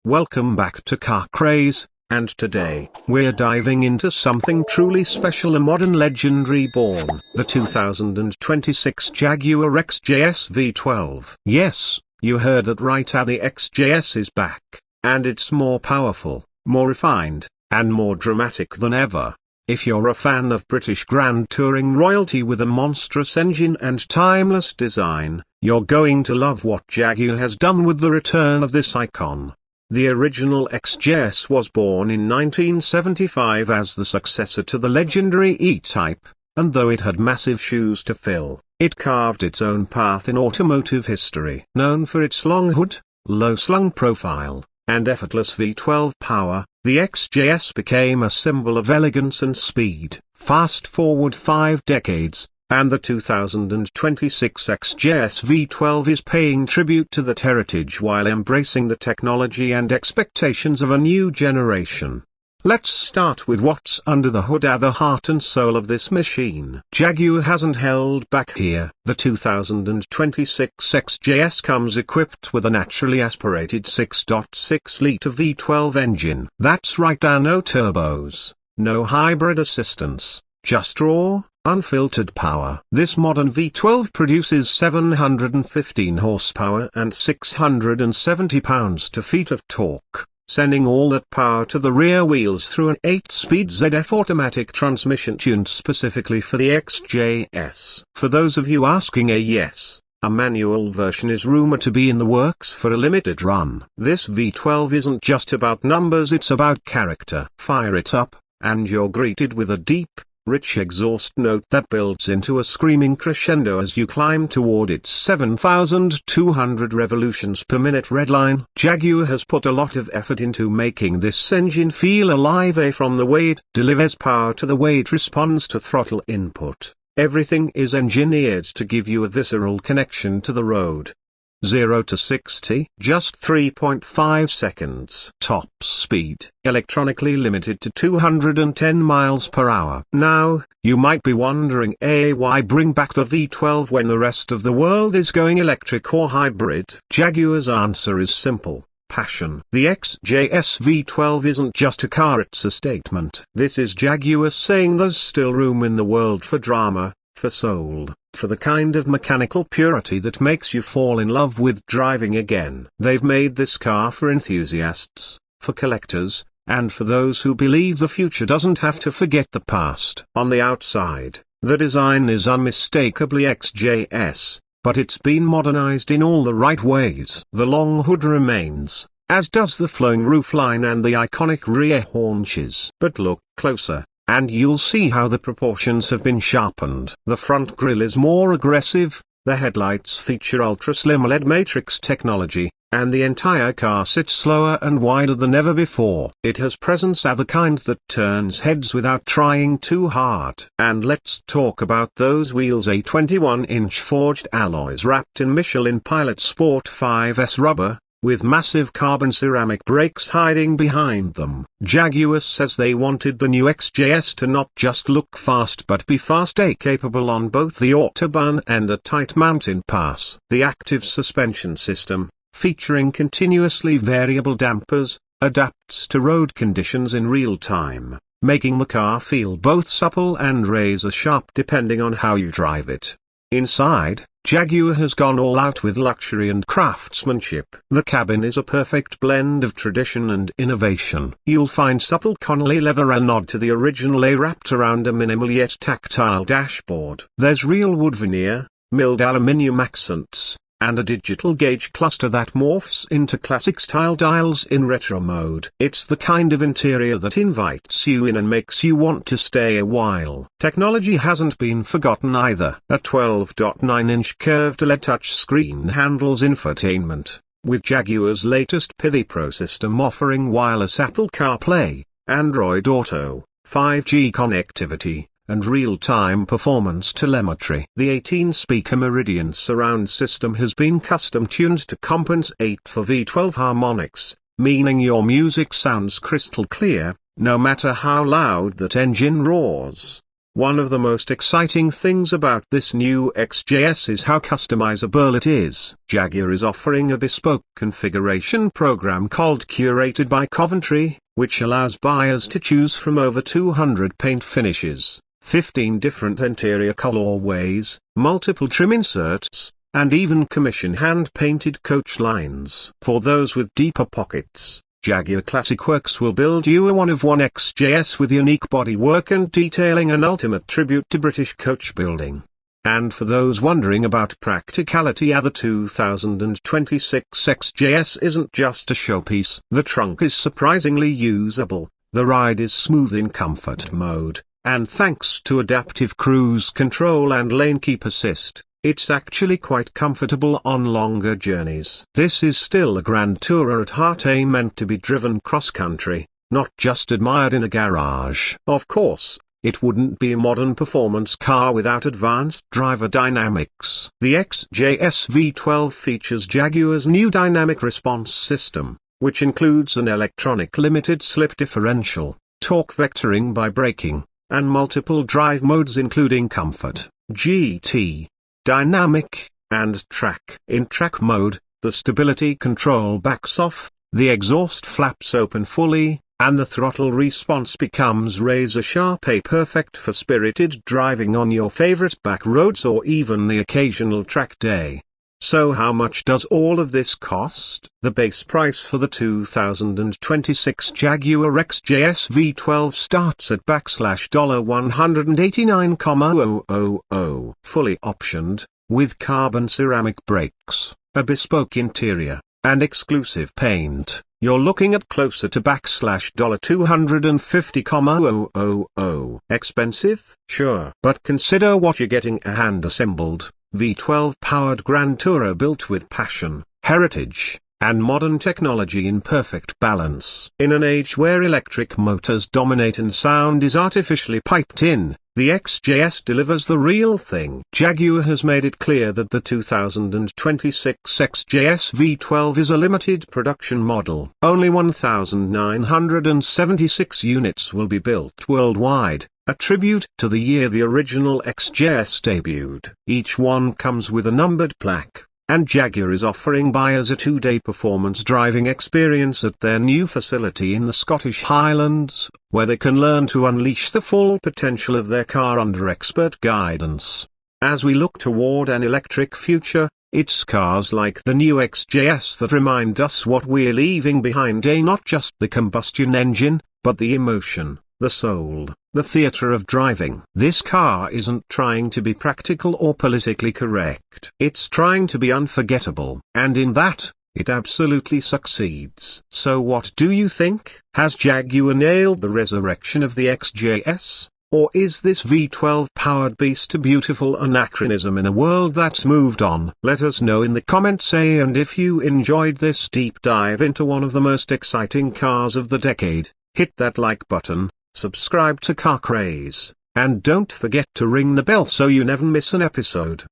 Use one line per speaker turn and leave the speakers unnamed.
Welcome back to Car Craze, and today, we're diving into something truly special, a modern legend reborn, the 2026 Jaguar XJS V12. Yes, you heard that right, the XJS is back, and it's more powerful, more refined, and more dramatic than ever. If you're a fan of British Grand Touring royalty with a monstrous engine and timeless design, you're going to love what Jaguar has done with the return of this icon. The original XJS was born in 1975 as the successor to the legendary E-Type, and though it had massive shoes to fill, it carved its own path in automotive history. Known for its long hood, low-slung profile, and effortless V12 power, the XJS became a symbol of elegance and speed. Fast forward 5 decades, and the 2026 XJS V12 is paying tribute to that heritage while embracing the technology and expectations of a new generation. Let's start with what's under the hood, the heart and soul of this machine. Jaguar hasn't held back here. The 2026 XJS comes equipped with a naturally aspirated 6.6-litre V12 engine. That's right, no turbos, no hybrid assistance, just raw, unfiltered power. This modern V12 produces 715 horsepower and 670 pounds-to-feet of torque, sending all that power to the rear wheels through an 8-speed ZF automatic transmission tuned specifically for the XJS. For those of you asking, yes, a manual version is rumored to be in the works for a limited run. This V12 isn't just about numbers, it's about character. Fire it up, and you're greeted with a deep, rich exhaust note that builds into a screaming crescendo as you climb toward its 7,200 revolutions per minute redline. Jaguar has put a lot of effort into making this engine feel alive, from the way it delivers power to the way it responds to throttle input. Everything is engineered to give you a visceral connection to the road. 0 to 60, just 3.5 seconds. Top speed, electronically limited to 210 miles per hour. Now, you might be wondering, why bring back the V12 when the rest of the world is going electric or hybrid? Jaguar's answer is simple: passion. The XJS V12 isn't just a car, it's a statement. This is Jaguar saying there's still room in the world for drama, for soul, for the kind of mechanical purity that makes you fall in love with driving again. They've made this car for enthusiasts, for collectors, and for those who believe the future doesn't have to forget the past. On the outside, the design is unmistakably XJS, but it's been modernized in all the right ways. The long hood remains, as does the flowing roofline and the iconic rear haunches. But look closer, and you'll see how the proportions have been sharpened. The front grille is more aggressive, the headlights feature ultra-slim LED matrix technology, and the entire car sits slower and wider than ever before. It has presence, the kind that turns heads without trying too hard. And let's talk about those wheels, a 21-inch forged alloys wrapped in Michelin Pilot Sport 5S rubber, with massive carbon ceramic brakes hiding behind them. Jaguar says they wanted the new XJS to not just look fast but be fast capable on both the autobahn and a tight mountain pass. The active suspension system, featuring continuously variable dampers, adapts to road conditions in real time, making the car feel both supple and razor sharp depending on how you drive it. Inside, Jaguar has gone all out with luxury and craftsmanship. The cabin is a perfect blend of tradition and innovation. You'll find supple Connelly leather, a nod to the original, wrapped around a minimal yet tactile dashboard. There's real wood veneer, milled aluminium accents, and a digital gauge cluster that morphs into classic-style dials in retro mode. It's the kind of interior that invites you in and makes you want to stay a while. Technology hasn't been forgotten either. A 12.9-inch curved LED touchscreen handles infotainment, with Jaguar's latest Pedigree Pro system offering wireless Apple CarPlay, Android Auto, 5G connectivity, and real-time performance telemetry. The 18-speaker Meridian surround system has been custom-tuned to compensate for V12 harmonics, meaning your music sounds crystal clear, no matter how loud that engine roars. One of the most exciting things about this new XJS is how customizable it is. Jaguar is offering a bespoke configuration program called Curated by Coventry, which allows buyers to choose from over 200 paint finishes, 15 different interior colorways, multiple trim inserts, and even commission hand-painted coach lines. For those with deeper pockets, Jaguar Classic Works will build you a one-of-one XJS with unique bodywork and detailing, an ultimate tribute to British coach building. And for those wondering about practicality, the 2026 XJS isn't just a showpiece. The trunk is surprisingly usable, the ride is smooth in comfort mode, and thanks to adaptive cruise control and lane keep assist, it's actually quite comfortable on longer journeys. This is still a Grand Tourer at heart, meant to be driven cross-country, not just admired in a garage. Of course, it wouldn't be a modern performance car without advanced driver dynamics. The XJS V12 features Jaguar's new dynamic response system, which includes an electronic limited slip differential, torque vectoring by braking, and multiple drive modes including Comfort, GT, Dynamic, and Track. In Track mode, the stability control backs off, the exhaust flaps open fully, and the throttle response becomes razor sharp, perfect for spirited driving on your favorite back roads or even the occasional track day. So how much does all of this cost? The base price for the 2026 Jaguar XJS V12 starts at $189,000, fully optioned, with carbon ceramic brakes, a bespoke interior, and exclusive paint. You're looking at closer to $250,000. Expensive? Sure. But consider what you're getting: a hand-assembled, V12-powered Grand Tourer built with passion, heritage, and modern technology in perfect balance. In an age where electric motors dominate and sound is artificially piped in, the XJS delivers the real thing. Jaguar has made it clear that the 2026 XJS V12 is a limited production model. Only 1,976 units will be built worldwide, a tribute to the year the original XJS debuted. Each one comes with a numbered plaque, and Jaguar is offering buyers a 2-day performance driving experience at their new facility in the Scottish Highlands, where they can learn to unleash the full potential of their car under expert guidance. As we look toward an electric future, it's cars like the new XJS that remind us what we're leaving behind, not just the combustion engine, but the emotion, the soul, the theater of driving. This car isn't trying to be practical or politically correct. It's trying to be unforgettable. And in that, it absolutely succeeds. So what do you think? Has Jaguar nailed the resurrection of the XJS? Or is this V12-powered beast a beautiful anachronism in a world that's moved on? Let us know in the comments, and if you enjoyed this deep dive into one of the most exciting cars of the decade, hit that like button, subscribe to Car Craze, and don't forget to ring the bell so you never miss an episode.